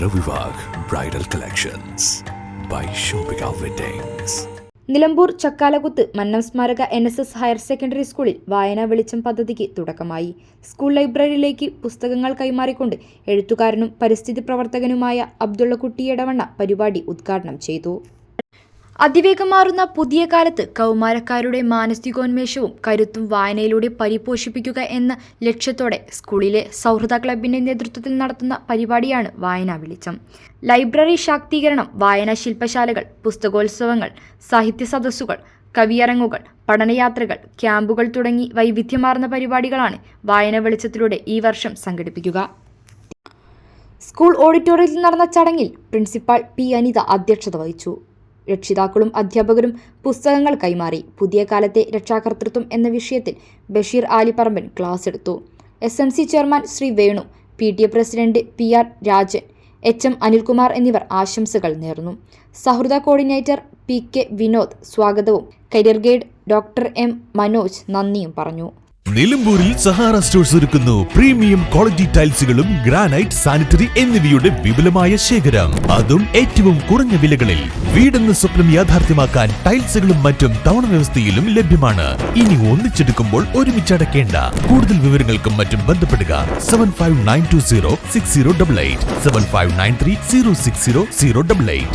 Chitra Vivag Bridal Collections by Shobhika Weddings. Nilambur ചക്കാലകുത്ത് Mannam സ്മാരക NSS higher secondary സ്കൂളിൽ വായനാ വെളിച്ചം പദ്ധതിക്ക് തുടക്കമായി. സ്കൂൾ ലൈബ്രറിയിലേക്ക് പുസ്തകങ്ങൾ കൈമാറിക്കൊണ്ട് എഴുത്തുകാരനും പരിസ്ഥിതി പ്രവർത്തകനുമായ അബ്ദുള്ളക്കുട്ടി എടവണ്ണ പരിപാടി ഉദ്ഘാടനം ചെയ്തു. അതിവേഗം മാറുന്ന പുതിയ കാലത്ത് കൗമാരക്കാരുടെ മാനസികോന്മേഷവും കരുത്തും വായനയിലൂടെ പരിപോഷിപ്പിക്കുക എന്ന ലക്ഷ്യത്തോടെ സ്കൂളിലെ സൗഹൃദ ക്ലബിന്റെ നേതൃത്വത്തിൽ നടത്തുന്ന പരിപാടിയാണ് വായനാ വെളിച്ചം. ലൈബ്രറി ശാക്തീകരണം, വായനാ ശില്പശാലകൾ, പുസ്തകോത്സവങ്ങൾ, സാഹിത്യ സദസ്സുകൾ, കവിയരങ്ങുകൾ, പഠനയാത്രകൾ, ക്യാമ്പുകൾ തുടങ്ങി വൈവിധ്യമാർന്ന പരിപാടികളാണ് വായനാ വെളിച്ചത്തിലൂടെ ഈ വർഷം സംഘടിപ്പിക്കുക. സ്കൂൾ ഓഡിറ്റോറിയത്തിൽ നടന്ന ചടങ്ങിൽ പ്രിൻസിപ്പാൾ P. അനിത അധ്യക്ഷത വഹിച്ചു. രക്ഷിതാക്കളും അധ്യാപകരും പുസ്തകങ്ങൾ കൈമാറി. പുതിയ കാലത്തെ രക്ഷാകർതൃത്വം എന്ന വിഷയത്തിൽ ബഷീർ ആലിപ്പറമ്പൻ ക്ലാസ് എടുത്തു. SMC chairman Shri Venu, PTA president PR Rajan, HM Anilkumar എന്നിവർ ആശംസകൾ നേർന്നു. സൗഹൃദ കോർഡിനേറ്റർ PK വിനോദ് സ്വാഗതവും career guide doctor M. Manoj നന്ദിയും പറഞ്ഞു. നിലമ്പൂരിൽ സഹാറ സ്റ്റോഴ്സ് ഒരുക്കുന്നു പ്രീമിയം ക്വാളിറ്റി ടൈൽസുകളും ഗ്രാനൈറ്റ്, സാനിറ്ററി എന്നിവയുടെ വിപുലമായ ശേഖരം, അതും ഏറ്റവും കുറഞ്ഞ വിലകളിൽ. വീടെന്ന സ്വപ്നം യാഥാർത്ഥ്യമാക്കാൻ ടൈൽസുകളും മറ്റും തവണ വ്യവസ്ഥയിലും ലഭ്യമാണ്. ഇനി ഒന്നിച്ചെടുക്കുമ്പോൾ ഒരുമിച്ചടക്കേണ്ട. കൂടുതൽ വിവരങ്ങൾക്കും മറ്റും ബന്ധപ്പെടുക 7592060888 7593060088.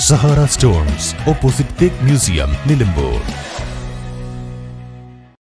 സഹാറ സ്റ്റോൺസ്, ഓപ്പോസിറ്റ് തേക്ക് മ്യൂസിയം, നിലമ്പൂർ.